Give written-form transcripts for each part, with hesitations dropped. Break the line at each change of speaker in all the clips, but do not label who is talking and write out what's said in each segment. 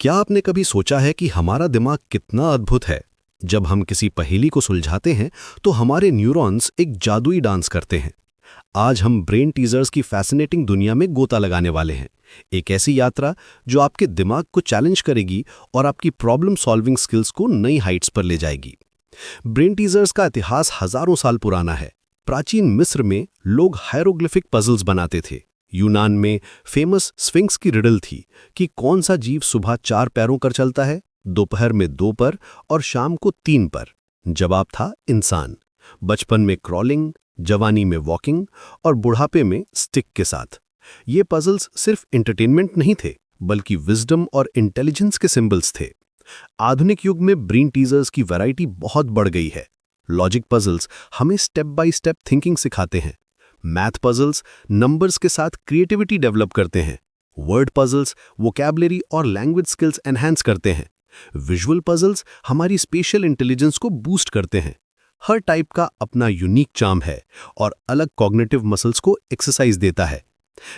क्या आपने कभी सोचा है कि हमारा दिमाग कितना अद्भुत है? जब हम किसी पहेली को सुलझाते हैं तो हमारे न्यूरॉन्स एक जादुई डांस करते हैं। आज हम ब्रेन टीजर्स की फैसिनेटिंग दुनिया में गोता लगाने वाले हैं। एक ऐसी यात्रा जो आपके दिमाग को चैलेंज करेगी और आपकी प्रॉब्लम सॉल्विंग स्किल्स को नई हाइट्स पर ले जाएगी। ब्रेन टीजर्स का इतिहास हजारों साल पुराना है। प्राचीन मिस्र में लोग हायरोग्लिफिक पजल्स बनाते थे। यूनान में फेमस स्फिंक्स की रिडल थी कि कौन सा जीव सुबह 4 पैरों पर चलता है, दोपहर में 2 पर और शाम को 3 पर। जवाब था इंसान। बचपन में क्रॉलिंग, जवानी में वॉकिंग और बुढ़ापे में स्टिक के साथ। ये पजल्स सिर्फ एंटरटेनमेंट नहीं थे, बल्कि विजडम और इंटेलिजेंस के सिंबल्स थे। आधुनिक युग में ब्रेन टीजर्स की वैरायटी बहुत बढ़ गई है। लॉजिक पजल्स हमें स्टेप बाय स्टेप थिंकिंग सिखाते हैं। मैथ पजल्स नंबर्स के साथ क्रिएटिविटी डेवलप करते हैं। वर्ड पजल्स वोकैबुलरी और लैंग्वेज स्किल्स एनहांस करते हैं। विजुअल पजल्स हमारी स्पेशल इंटेलिजेंस को बूस्ट करते हैं। हर टाइप का अपना यूनिक चार्म है और अलग कॉग्निटिव मसल्स को एक्सरसाइज देता है।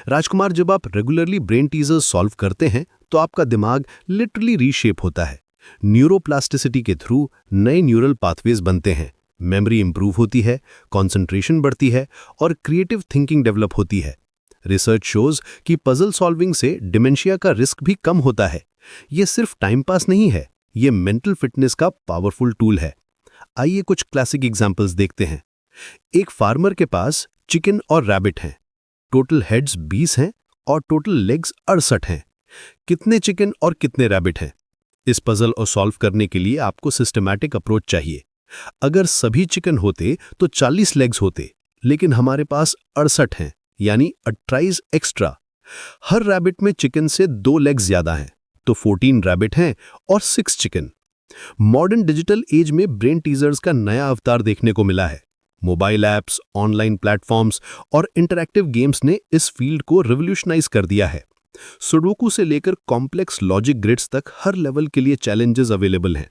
राजकुमार, जब आप रेगुलरली ब्रेन टीजर्स सॉल्व करते हैं तो आपका दिमाग लिटरली रीशेप होता है। न्यूरोप्लास्टिसिटी के थ्रू नए न्यूरल पाथवेज बनते हैं। मेमोरी इंप्रूव होती है, कंसंट्रेशन बढ़ती है और क्रिएटिव थिंकिंग डेवलप होती है। रिसर्च शोज कि पजल सॉल्विंग से डिमेंशिया का रिस्क भी कम होता है। ये सिर्फ टाइम पास नहीं है, ये मेंटल फिटनेस का पावरफुल टूल है। आइए कुछ क्लासिक एग्जांपल्स देखते हैं। एक फार्मर के पास चिकन और रैबिट हैं। टोटल हेड्स 20 हैं और टोटल लेग्स 68 हैं। कितने चिकन और कितने रैबिट हैं? इस पजल को सॉल्व करने के लिए आपको सिस्टमैटिक अप्रोच चाहिए। अगर सभी चिकन होते तो 40 लेग्स होते, लेकिन हमारे पास 68 हैं, यानी 28 एक्स्ट्रा। हर रैबिट में चिकन से 2 लेग्स ज्यादा हैं, तो 14 रैबिट हैं और 6 चिकन। मॉडर्न डिजिटल एज में ब्रेन टीजर्स का नया अवतार देखने को मिला है। मोबाइल ऐप्स, ऑनलाइन प्लेटफॉर्म्स और इंटरैक्टिव गेम्स ने इस फील्ड को रिवॉल्यूशनाइज कर दिया है। सुडोकू से लेकर कॉम्प्लेक्स लॉजिक ग्रिड्स तक हर लेवल के लिए चैलेंजेस अवेलेबल हैं।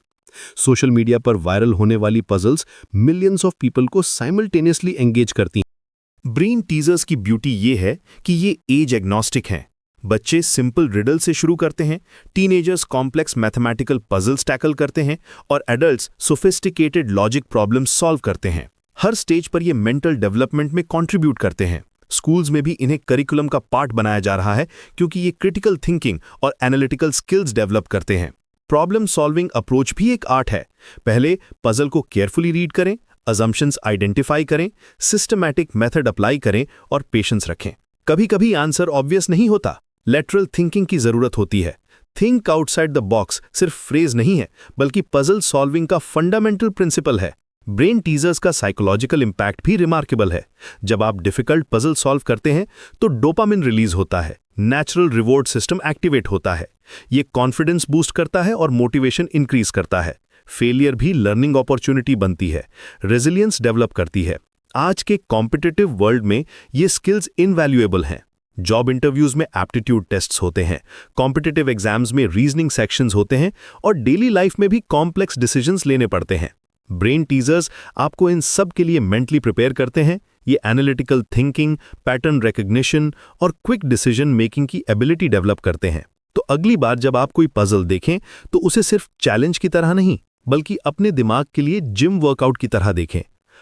सोशल मीडिया पर वायरल होने वाली पजल्स मिलियंस ऑफ पीपल को साइमल्टेनियसली एंगेज करती हैं।
ब्रेन टीजर्स की ब्यूटी ये है कि ये एज एग्नोस्टिक हैं। बच्चे सिंपल रिडल से शुरू करते हैं, teenagers complex mathematical puzzles tackle करते हैं और adults sophisticated logic problems solve करते हैं। हर स्टेज पर ये मेंटल डेवलपमेंट में कंट्रीब्यूट करते हैं। स्कूल्स में भी इन्हें करिकुलम का पार्ट बनाया जा रहा है, क्योंकि ये क्रिटिकल थिंकिंग और एनालिटिकल स्किल्स डेवलप करते हैं। प्रॉब्लम सॉल्विंग अप्रोच भी एक आर्ट है। पहले पजल को केयरफुली रीड करें, अजम्पशंस आइडेंटिफाई करें, सिस्टमैटिक मेथड अप्लाई करें और पेशेंस रखें। कभी कभी आंसर ऑब्वियस नहीं होता, लेटरल थिंकिंग की जरूरत होती है। थिंक आउटसाइड द बॉक्स सिर्फ फ्रेज नहीं है, बल्कि पजल सॉल्विंग का फंडामेंटल प्रिंसिपल है। ब्रेन टीजर्स का साइकोलॉजिकल इंपैक्ट भी रिमार्केबल है। जब आप डिफिकल्ट पजल सॉल्व करते हैं तो डोपामिन रिलीज होता है, नेचुरल रिवॉर्ड सिस्टम एक्टिवेट होता है। ये कॉन्फिडेंस बूस्ट करता है और मोटिवेशन इंक्रीज करता है। फेलियर भी लर्निंग अपॉर्चुनिटी बनती है, रेजिलियंस डेवलप करती है। आज के कॉम्पिटिटिव वर्ल्ड में ये स्किल्स इनवैल्यूएबल हैं। जॉब इंटरव्यूज में एप्टीट्यूड टेस्ट्स होते हैं, कॉम्पिटिटिव एग्जाम्स में रीजनिंग सेक्शंस होते हैं और डेली लाइफ में भी कॉम्प्लेक्स डिसीजंस लेने पड़ते हैं। ब्रेन टीजर्स आपको इन सब के लिए मेंटली प्रिपेयर करते हैं। ये एनालिटिकल थिंकिंग, पैटर्न रिकग्निशन और क्विक डिसीजन मेकिंग की एबिलिटी डेवलप करते हैं। तो अगली बार जब आप कोई पजल देखें तो उसे सिर्फ चैलेंज की तरह नहीं, बल्कि अपने दिमाग के लिए जिम वर्कआउट की तरह देखें।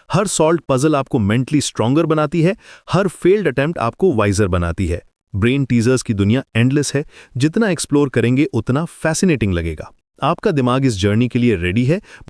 हर सॉल्व्ड पजल आपको मेंटली स्ट्रॉन्गर बनाती है, हर फेल्ड अटेम्प्ट आपको वाइजर बनाती है। ब्रेन टीजर्स की दुनिया एंडलेस है। जितना एक्सप्लोर करेंगे उतना फैसिनेटिंग लगेगा। आपका दिमाग इस जर्नी के लिए रेडी है।